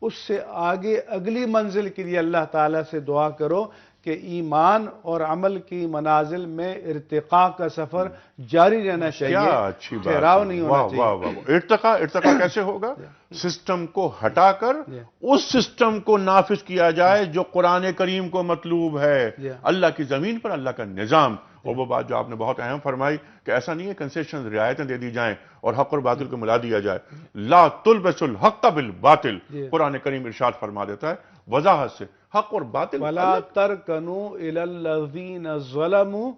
اس سے آگے اگلی منزل کے لیے اللہ تعالیٰ سے دعا کرو کہ ایمان اور عمل کی منازل میں ارتقاء کا سفر جاری رہنا چاہیے، کیا اچھی بات ٹھہراؤ ہے۔ نہیں واہ ہونا واہ چاہیے۔ واہ، ارتقاء کیسے ہوگا؟ سسٹم کو ہٹا کر اس سسٹم کو نافذ کیا جائے جو قرآن کریم کو مطلوب ہے، اللہ کی زمین پر اللہ کا نظام۔ اور وہ بات جو آپ نے بہت اہم فرمائی کہ ایسا نہیں ہے کنسیشن رعایتیں دے دی جائیں اور حق اور باطل کو ملا دیا جائے۔ لا تلبسوا الحق بالباطل، قرآن کریم ارشاد فرما دیتا ہے وضاحت سے، حق اور باطل وَلَا تَرْكَنُوا إِلَى الَّذِينَ ظَلَمُوا،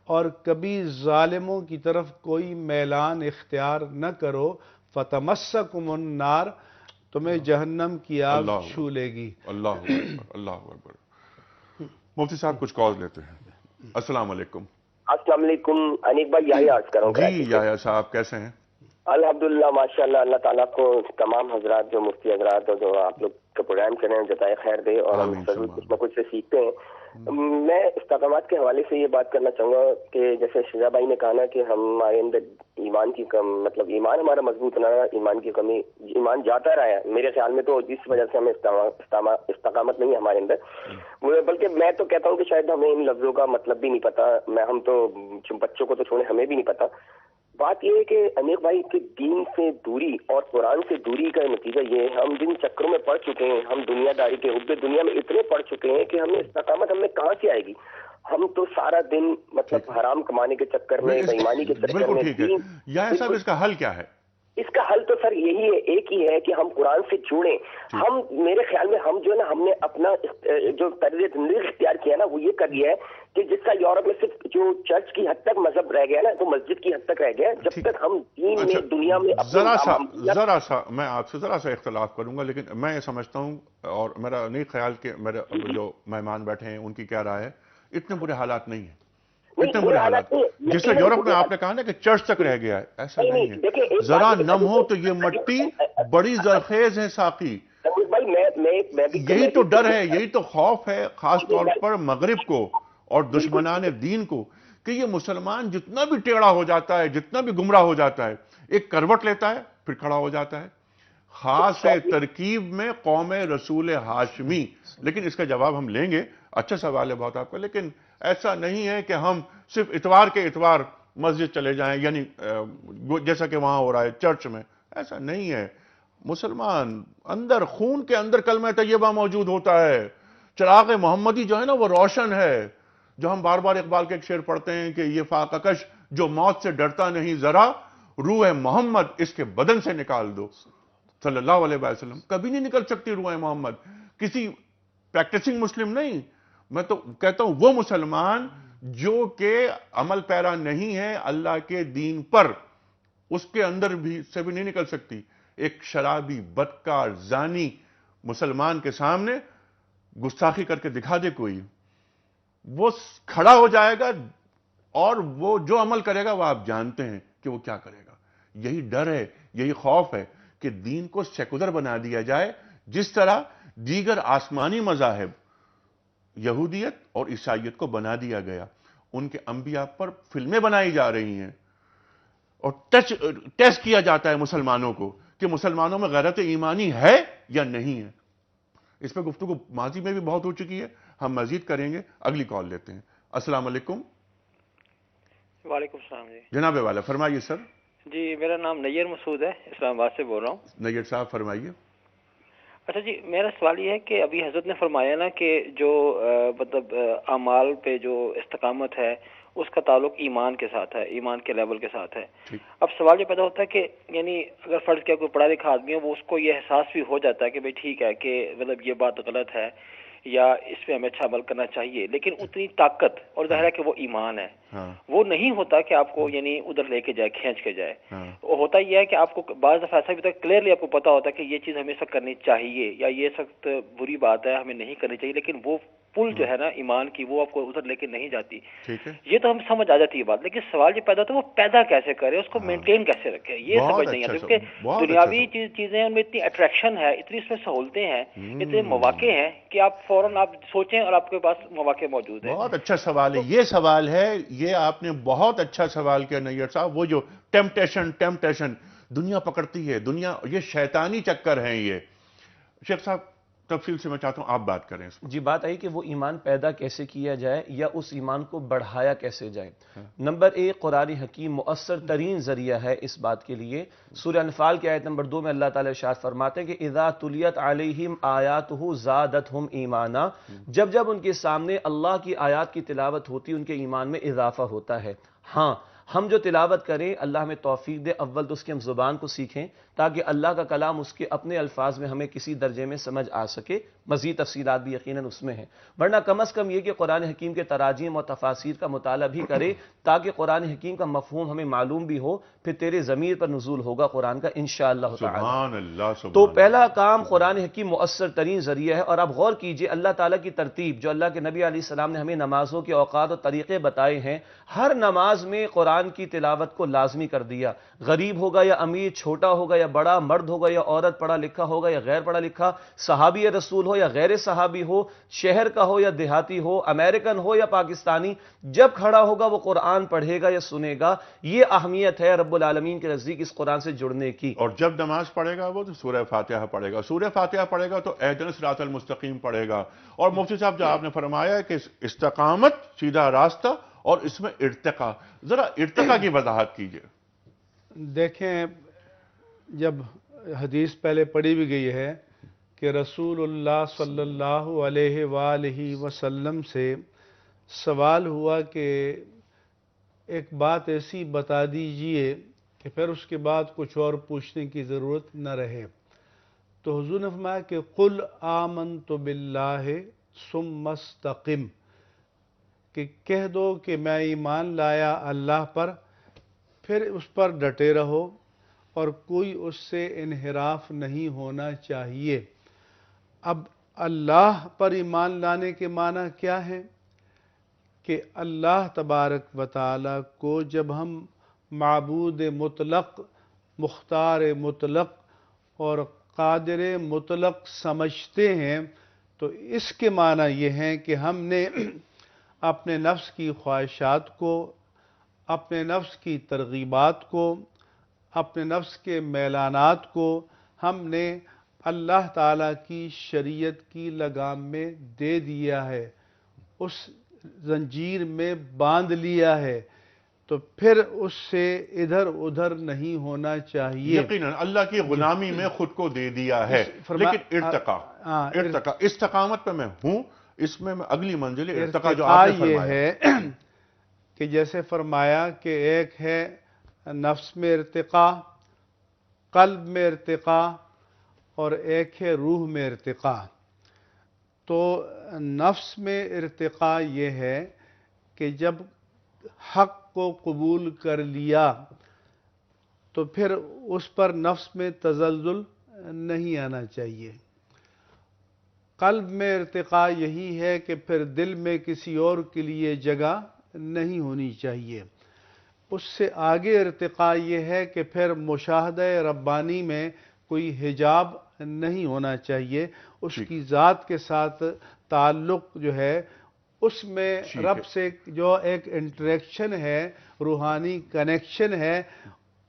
اور کبھی ظالموں کی طرف کوئی میلان اختیار نہ کرو، فَتَمَسَّكُمُ النَّارِ، تمہیں جہنم کی آگ چھو لے گی۔ اللہ اکبر، اللہ اکبر۔ مفتی صاحب کچھ کال لیتے ہیں۔ السلام علیکم۔ السلام علیکم انیک بھائی، یہی عرض کروں جی یحییٰ صاحب کیسے ہیں؟ الحمدللہ ماشاءاللہ، اللہ تعالیٰ کو تمام حضرات جو مفتی حضرات اور جو آپ لوگ کا پروگرام کریں جزائے خیر دے، اور ہم ضرور کچھ نہ کچھ سے سیکھتے ہیں۔ میں استقامت کے حوالے سے یہ بات کرنا چاہوں گا کہ جیسے شجاع بھائی نے کہا نا کہ ہمارے اندر ایمان کی مطلب ایمان ہمارا مضبوط نہ رہا، ایمان کی کمی، ایمان جاتا رہا ہے میرے خیال میں، تو جس وجہ سے ہمیں استقامت نہیں ہے ہمارے اندر، بلکہ میں تو کہتا ہوں کہ شاید ہمیں ان لفظوں کا مطلب بھی نہیں پتا، ہم تو بچوں کو تو چھوڑیں ہمیں بھی نہیں پتا۔ بات یہ ہے کہ انیک بھائی کہ دین سے دوری اور قرآن سے دوری کا نتیجہ یہ ہے، ہم جن چکروں میں پڑ چکے ہیں، ہم دنیا داری کے حب دنیا میں اتنے پڑ چکے ہیں کہ ہمیں استقامت ہمیں کہاں سے آئے گی؟ ہم تو سارا دن مطلب حرام کمانے کے چکر میں، بےایمانی کے چکر میں۔ بالکل ٹھیک ہے یحییٰ صاحب، اس کا حل کیا ہے؟ اس کا حل تو سر یہی ہے، ایک ہی ہے کہ ہم قرآن سے جڑیں۔ ہم میرے خیال میں ہم جو ہے نا، ہم نے اپنا جو طرز زندگی اختیار کیا ہے نا، وہ یہ کر لیا ہے کہ جس کا یورپ میں صرف جو چرچ کی حد تک مذہب رہ گیا نا، وہ مسجد کی حد تک رہ گیا، جب تک ہم دین میں دنیا میں ذرا سا میں آپ سے ذرا سا اختلاف کروں گا، لیکن میں یہ سمجھتا ہوں اور میرا نہیں خیال کہ میرے جو مہمان بیٹھے ہیں ان کی کیا رائے ہے، اتنے برے حالات نہیں ہیں، اتنے برے حالات جس سے یورپ میں آپ نے کہا نا کہ چرچ تک رہ گیا ہے، ایسا نہیں ہے۔ ذرا نم ہو تو یہ مٹی بڑی زرخیز ہے ساقی، یہی تو ڈر ہے، یہی تو خوف ہے خاص طور پر مغرب کو اور دشمنان دین کو، کہ یہ مسلمان جتنا بھی ٹیڑھا ہو جاتا ہے، جتنا بھی گمراہ ہو جاتا ہے، ایک کروٹ لیتا ہے پھر کھڑا ہو جاتا ہے۔ خاص ہے ترکیب میں قوم رسول ہاشمی، لیکن اس کا جواب ہم لیں گے۔ اچھا سوال ہے بہت آپ کا، لیکن ایسا نہیں ہے کہ ہم صرف اتوار کے اتوار مسجد چلے جائیں، یعنی جیسا کہ وہاں ہو رہا ہے چرچ میں، ایسا نہیں ہے۔ مسلمان اندر خون کے اندر کلمہ طیبہ موجود ہوتا ہے، چراغ محمدی جو ہے نا وہ روشن ہے، جو ہم بار بار اقبال کے ایک شعر پڑھتے ہیں کہ یہ فاقہ کش جو موت سے ڈرتا نہیں ذرا، روح محمد اس کے بدن سے نکال دو، صلی اللہ علیہ وسلم۔ کبھی نہیں نکل سکتی روح محمد، کسی پریکٹسنگ مسلم نہیں، میں تو کہتا ہوں وہ مسلمان جو کہ عمل پیرا نہیں ہے اللہ کے دین پر، اس کے اندر بھی سے بھی نہیں نکل سکتی۔ ایک شرابی، بدکار، زانی مسلمان کے سامنے گستاخی کر کے دکھا دے کوئی، وہ کھڑا ہو جائے گا، اور وہ جو عمل کرے گا وہ آپ جانتے ہیں کہ وہ کیا کرے گا۔ یہی ڈر ہے، یہی خوف ہے کہ دین کو سیکولر بنا دیا جائے، جس طرح دیگر آسمانی مذاہب یہودیت اور عیسائیت کو بنا دیا گیا۔ ان کے انبیاء پر فلمیں بنائی جا رہی ہیں اور ٹیسٹ کیا جاتا ہے مسلمانوں کو کہ مسلمانوں میں غیرت ایمانی ہے یا نہیں ہے۔ اس پہ گفتگو ماضی میں بھی بہت ہو چکی ہے، ہم مزید کریں گے۔ اگلی کال لیتے ہیں۔ السلام علیکم۔ وعلیکم السلام جی۔ جناب والا فرمائیے سر۔ جی میرا نام نیر مسعود ہے، اسلام آباد سے بول رہا ہوں۔ نیر صاحب فرمائیے۔ اچھا جی، میرا سوال یہ ہے کہ ابھی حضرت نے فرمایا نا کہ جو مطلب اعمال پہ جو استقامت ہے اس کا تعلق ایمان کے ساتھ ہے، ایمان کے لیول کے ساتھ ہے۔ اب سوال یہ پیدا ہوتا ہے کہ یعنی اگر فرض کیا کوئی پڑھا لکھا آدمی ہے، وہ اس کو یہ احساس بھی ہو جاتا ہے کہ بھئی ٹھیک ہے کہ مطلب یہ بات غلط ہے یا اس پہ ہمیں اچھا عمل کرنا چاہیے، لیکن اتنی طاقت اور ظاہر ہے کہ وہ ایمان ہے، وہ نہیں ہوتا کہ آپ کو یعنی ادھر لے کے جائے، کھینچ کے جائے. وہ ہوتا یہ ہے کہ آپ کو بعض دفعہ ایسا بھی ہوتا ہے کلیئرلی آپ کو پتا ہوتا ہے کہ یہ چیز ہمیں سخت کرنی چاہیے یا یہ سخت بری بات ہے ہمیں نہیں کرنی چاہیے، لیکن وہ پل جو ہے نا ایمان کی وہ آپ کو ادھر لے کے نہیں جاتی. یہ تو ہم سمجھ آ جاتی ہے بات، لیکن سوال یہ پیدا ہوتا ہے وہ پیدا کیسے کرے، اس کو مینٹین کیسے رکھے، یہ سمجھ نہیں آتی. کیونکہ دنیاوی چیزیں ان میں اتنی اٹریکشن ہے، اتنی اس میں سہولتیں ہیں، اتنے مواقع ہیں کہ آپ فوراً آپ سوچیں اور آپ کے پاس مواقع موجود ہیں. بہت اچھا سوال ہے یہ سوال ہے، یہ آپ نے بہت اچھا سوال کیا نیئر صاحب. وہ جو ٹیمپٹیشن دنیا پکڑتی ہے، دنیا یہ شیطانی چکر ہیں. یہ شیخ صاحب تفصیل سے میں چاہتا ہوں آپ بات کریں اس میں. جی بات آئی کہ وہ ایمان پیدا کیسے کیا جائے یا اس ایمان کو بڑھایا کیسے جائے. نمبر 1 قرآن حکیم مؤثر ترین ذریعہ ہے اس بات کے لیے. سورہ انفال کی آیت نمبر 2 میں اللہ تعالی ارشاد فرماتے ہیں کہ اذا تلیت علیہم آیاتہ زادتہم ایمانا، جب جب ان کے سامنے اللہ کی آیات کی تلاوت ہوتی ان کے ایمان میں اضافہ ہوتا ہے. ہاں ہم جو تلاوت کریں اللہ ہمیں توفیق دے، اول تو اس کی ہم زبان کو سیکھیں تاکہ اللہ کا کلام اس کے اپنے الفاظ میں ہمیں کسی درجے میں سمجھ آ سکے. مزید تفصیلات بھی یقیناً اس میں ہیں، ورنہ کم از کم یہ کہ قرآن حکیم کے تراجیم اور تفاسیر کا مطالعہ بھی کرے تاکہ قرآن حکیم کا مفہوم ہمیں معلوم بھی ہو، پھر تیرے ضمیر پر نزول ہوگا قرآن کا انشاءاللہ تعالی. سبحان اللہ. تو پہلا کام قرآن حکیم مؤثر ترین ذریعہ ہے. اور آپ غور کیجئے اللہ تعالیٰ کی ترتیب جو اللہ کے نبی علیہ السلام نے ہمیں نمازوں کے اوقات اور طریقے بتائے ہیں، ہر نماز میں قرآن کی تلاوت کو لازمی کر دیا. غریب ہوگا یا امیر، چھوٹا ہوگا یا بڑا، مرد ہوگا یا عورت، پڑھا لکھا ہوگا یا غیر پڑھا لکھا، صحابی رسول ہو یا غیر صحابی ہو، شہر کا ہو یا دیہاتی ہو، امریکن ہو یا پاکستانی، جب کھڑا ہوگا وہ قرآن پڑھے گا یا سنے گا. یہ اہمیت ہے رب العالمین کے نزدیک اس قرآن سے جڑنے کی. اور جب نماز پڑھے گا وہ تو سورہ فاتحہ پڑھے گا، سورہ فاتحہ پڑھے گا تو اہدنا الصراط المستقیم پڑھے گا. اور مفتی صاحب جو آپ نے فرمایا ہے کہ استقامت سیدھا راستہ اور اس میں ارتقا، ذرا ارتقا کی وضاحت کیجئے. دیکھیں جب حدیث پہلے پڑھی بھی گئی ہے کہ رسول اللہ صلی اللہ علیہ وآلہ وسلم سے سوال ہوا کہ ایک بات ایسی بتا دیجئے کہ پھر اس کے بعد کچھ اور پوچھنے کی ضرورت نہ رہے. تو حضور نے فرمایا کہ قل آمنت باللہ ثم استقم، کہ کہہ دو کہ میں ایمان لایا اللہ پر، پھر اس پر ڈٹے رہو اور کوئی اس سے انحراف نہیں ہونا چاہیے. اب اللہ پر ایمان لانے کے معنی کیا ہے کہ اللہ تبارک و تعالی کو جب ہم معبود مطلق، مختار مطلق اور قادر مطلق سمجھتے ہیں تو اس کے معنی یہ ہیں کہ ہم نے اپنے نفس کی خواہشات کو، اپنے نفس کی ترغیبات کو، اپنے نفس کے میلانات کو ہم نے اللہ تعالیٰ کی شریعت کی لگام میں دے دیا ہے، اس زنجیر میں باندھ لیا ہے. تو پھر اس سے ادھر ادھر نہیں ہونا چاہیے. یقیناً اللہ کی غلامی میں خود کو دے دیا ہے. لیکن ارتقا استقامت پہ میں ہوں، اس میں اگلی منزل ارتقا جو آپ نے فرمایا یہ ہے کہ جیسے فرمایا کہ ایک ہے نفس میں ارتقا، قلب میں ارتقا، اور ایک ہے روح میں ارتقا. تو نفس میں ارتقا یہ ہے کہ جب حق کو قبول کر لیا تو پھر اس پر نفس میں تزلزل نہیں آنا چاہیے. قلب میں ارتقا یہی ہے کہ پھر دل میں کسی اور کے لیے جگہ نہیں ہونی چاہیے. اس سے آگے ارتقا یہ ہے کہ پھر مشاہدہ ربانی میں کوئی حجاب نہیں ہونا چاہیے. اس کی ذات کے ساتھ تعلق جو ہے اس میں رب سے جو ایک انٹریکشن ہے، روحانی کنیکشن ہے،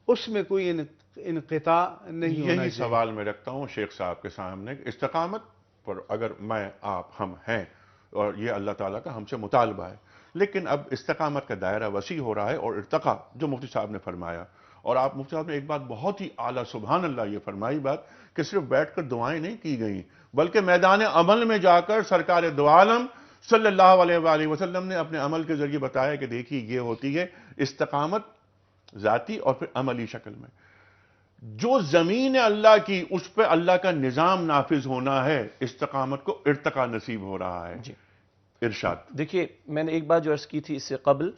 اس میں کوئی انقطاع نہیں ہونا چاہیے. یہی سوال میں رکھتا ہوں شیخ صاحب کے سامنے. استقامت پر اگر میں آپ ہم ہیں اور یہ اللہ تعالیٰ کا ہم سے مطالبہ ہے، لیکن اب استقامت کا دائرہ وسیع ہو رہا ہے اور ارتقا جو مفتی صاحب نے فرمایا، اور آپ مفتی صاحب نے ایک بات بہت ہی اعلیٰ سبحان اللہ یہ فرمائی بات کہ صرف بیٹھ کر دعائیں نہیں کی گئیں بلکہ میدان عمل میں جا کر سرکار دو عالم صلی اللہ علیہ وآلہ وسلم نے اپنے عمل کے ذریعے بتایا کہ دیکھیے یہ ہوتی ہے استقامت ذاتی اور پھر عملی شکل میں. جو زمین ہے اللہ کی اس پہ اللہ کا نظام نافذ ہونا ہے، استقامت کو ارتقا نصیب ہو رہا ہے. جی ارشاد. دیکھیے، میں نے ایک بات جو عرض کی تھی اس سے قبل،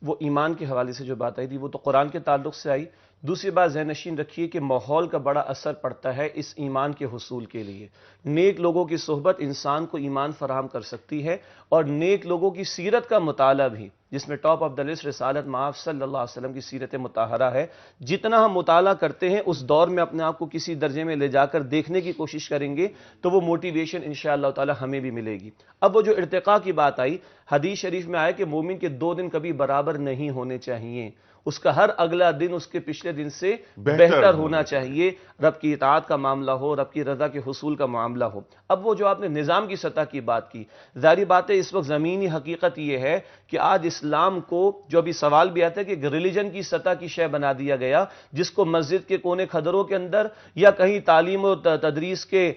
وہ ایمان کے حوالے سے جو بات آئی تھی وہ تو قرآن کے تعلق سے آئی. دوسری بات ذہن نشین رکھیے کہ ماحول کا بڑا اثر پڑتا ہے اس ایمان کے حصول کے لیے. نیک لوگوں کی صحبت انسان کو ایمان فراہم کر سکتی ہے، اور نیک لوگوں کی سیرت کا مطالعہ بھی، جس میں ٹاپ آف دا لسٹ رسالت مآب صلی اللہ علیہ وسلم کی سیرت مطہرہ ہے. جتنا ہم مطالعہ کرتے ہیں اس دور میں اپنے آپ کو کسی درجے میں لے جا کر دیکھنے کی کوشش کریں گے تو وہ موٹیویشن انشاءاللہ تعالی ہمیں بھی ملے گی. اب وہ جو ارتقاء کی بات آئی، حدیث شریف میں آیا کہ مومن کے 2 دن کبھی برابر نہیں ہونے چاہیے، اس کا ہر اگلا دن اس کے پچھلے دن سے بہتر ہونا چاہیے. رب کی اطاعت کا معاملہ ہو، رب کی رضا کے حصول کا معاملہ ہو. اب وہ جو آپ نے نظام کی سطح کی بات کی، ظاہری بات ہے اس وقت زمینی حقیقت یہ ہے کہ آج اسلام کو، جو ابھی سوال بھی آتا ہے کہ ریلیجن کی سطح کی شے بنا دیا گیا، جس کو مسجد کے کونے کھدروں کے اندر یا کہیں تعلیم و تدریس کے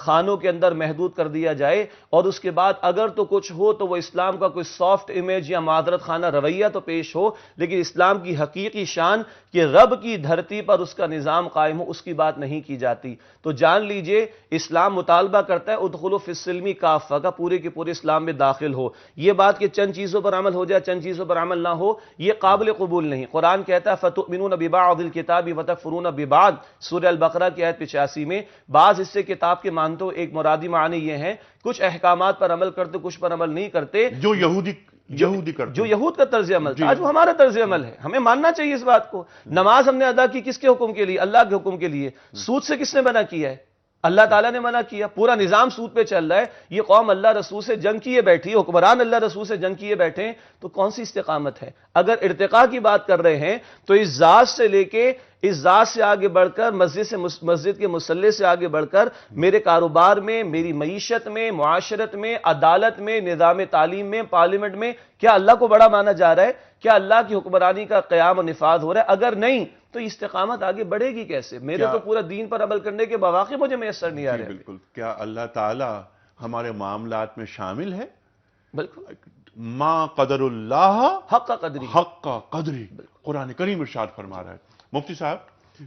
خانوں کے اندر محدود کر دیا جائے، اور اس کے بعد اگر تو کچھ ہو تو وہ اسلام کا کوئی سافٹ امیج یا معذرت خانہ رویہ تو پیش ہو، لیکن اسلام کی حقیقی شان کہ رب کی دھرتی پر اس کا نظام قائم ہو، اس کی بات نہیں کی جاتی. تو جان لیجئے اسلام مطالبہ کرتا ہے ادخلوا فی السلم کافہ کا، پورے کے پورے اسلام میں داخل ہو. یہ بات کہ چند چیزوں پر عمل ہو جائے، چند چیزوں پر عمل نہ ہو، یہ قابل قبول نہیں. قرآن کہتا ہے فتؤمنون ببعض الکتاب وتکفرون ببعض، سورہ البقرہ کی آیت 85 میں. بعض حصے کتاب کے مانتے ہو، ایک مرادی معنی یہ ہے کچھ احکامات پر عمل کرتے، کچھ پر عمل نہیں کرتے، جو یہودی کرتے، جو یہود کا طرز عمل تھا، آج وہ ہمارا طرز عمل ہے. ہمیں ماننا چاہیے اس بات کو. نماز ہم نے ادا کی کس کے حکم کے لیے؟ اللہ کے حکم کے لیے. سود سے کس نے منع کیا ہے؟ اللہ تعالیٰ نے منع کیا. پورا نظام سود پہ چل رہا ہے. یہ قوم اللہ رسول سے جنگ کیے بیٹھی، حکمران اللہ رسول سے جنگ کیے بیٹھے، تو کون سی استقامت ہے؟ اگر ارتقاء کی بات کر رہے ہیں تو اس ذات سے لے کے اس ذات سے آگے بڑھ کر، مسجد کے مصلی سے آگے بڑھ کر میرے کاروبار میں، میری معیشت میں، معاشرت میں، عدالت میں، نظام تعلیم میں، پارلیمنٹ میں، کیا اللہ کو بڑا مانا جا رہا ہے؟ کیا اللہ کی حکمرانی کا قیام و نفاذ ہو رہا ہے؟ اگر نہیں تو استقامت آگے بڑھے گی کیسے؟ میرے تو پورا دین پر عمل کرنے کے مواقع مجھے میسر نہیں آ رہے. بالکل. کیا اللہ تعالی ہمارے معاملات میں شامل ہے؟ بالکل. ما قدر اللہ حق قدری، حق قدری، قرآن کریم ارشاد فرما رہا ہے. مفتی صاحب،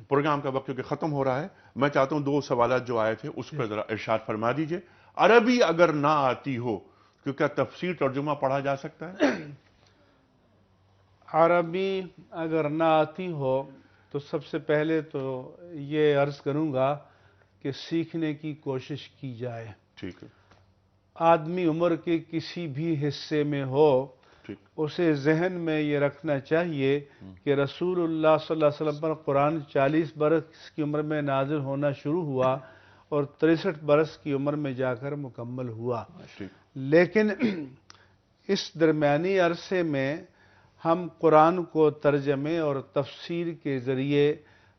پروگرام کا وقت کیونکہ ختم ہو رہا ہے، میں چاہتا ہوں 2 سوالات جو آئے تھے اس پہ ذرا ارشاد فرما دیجئے. عربی اگر نہ آتی ہو تو کیا تفسیر ترجمہ پڑھا جا سکتا ہے؟ عربی اگر نہ آتی ہو تو سب سے پہلے تو یہ عرض کروں گا کہ سیکھنے کی کوشش کی جائے. ٹھیک ہے. آدمی عمر کے کسی بھی حصے میں ہو، اسے ذہن میں یہ رکھنا چاہیے کہ رسول اللہ صلی اللہ علیہ وسلم پر قرآن 40 برس کی عمر میں نازل ہونا شروع ہوا اور 63 برس کی عمر میں جا کر مکمل ہوا. لیکن اس درمیانی عرصے میں ہم قرآن کو ترجمے اور تفسیر کے ذریعے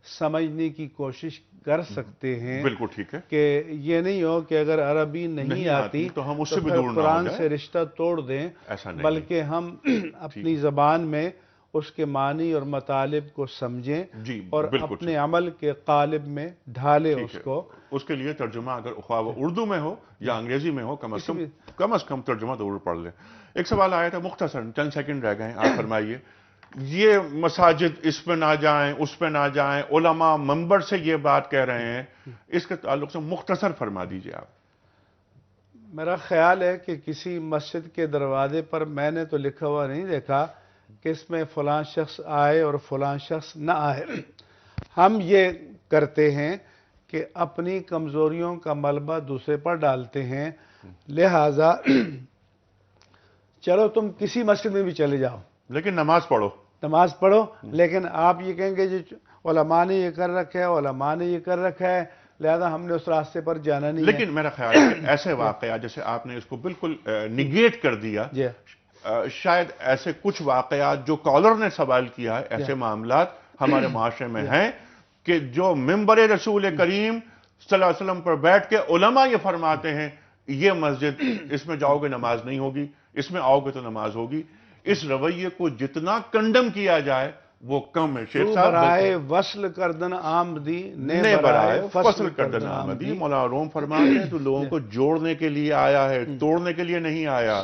سمجھنے کی کوشش کر سکتے ہیں. بالکل ٹھیک ہے. کہ یہ نہیں ہو کہ اگر عربی نہیں آتی تو ہم اس سے بھی پھر دور نہ ہو قرآن جائیں. سے رشتہ توڑ دیں، ایسا نہیں. بلکہ ہم اپنی زبان میں اس کے معنی اور مطالب کو سمجھیں اور اپنے عمل کے قالب میں ڈھالیں اس کو. اس کے لیے ترجمہ اگر خواہ اردو میں ہو یا انگریزی میں ہو، کم از کم ترجمہ ضرور پڑھ لیں. ایک سوال آیا تھا مختصر، چند سیکنڈ رہ گئے ہیں، آپ فرمائیے. یہ مساجد اس پہ نہ جائیں، اس پہ نہ جائیں، علماء منبر سے یہ بات کہہ رہے ہیں، اس کے تعلق سے مختصر فرما دیجئے آپ. میرا خیال ہے کہ کسی مسجد کے دروازے پر میں نے تو لکھا ہوا نہیں دیکھا کہ اس میں فلاں شخص آئے اور فلاں شخص نہ آئے. ہم یہ کرتے ہیں کہ اپنی کمزوریوں کا ملبہ دوسرے پر ڈالتے ہیں، لہذا چلو تم کسی مسجد میں بھی چلے جاؤ لیکن نماز پڑھو، لیکن آپ یہ کہیں گے جو علماء نے یہ کر رکھا ہے، علماء نے یہ کر رکھا ہے، لہذا ہم نے اس راستے پر جانا نہیں ہے. لیکن میرا خیال ہے کہ ایسے واقعات جیسے آپ نے اس کو بالکل نگیٹ کر دیا، شاید ایسے کچھ واقعات جو کالر نے سوال کیا ہے، ایسے معاملات ہمارے معاشرے میں ہیں کہ جو منبر رسول کریم صلی اللہ علیہ وسلم پر بیٹھ کے علماء یہ فرماتے ہیں یہ مسجد، اس میں جاؤ گے نماز نہیں ہوگی، اس میں آؤ گے تو نماز ہوگی. اس رویے کو جتنا کنڈم کیا جائے وہ کم ہے. شیخ صاحب، برائے وصل کردن آمدی نے برائے فصل کردن آمدی. مولانا روم فرماتے ہیں تو لوگوں کو جوڑنے کے لیے آیا ہے، توڑنے کے لیے نہیں آیا.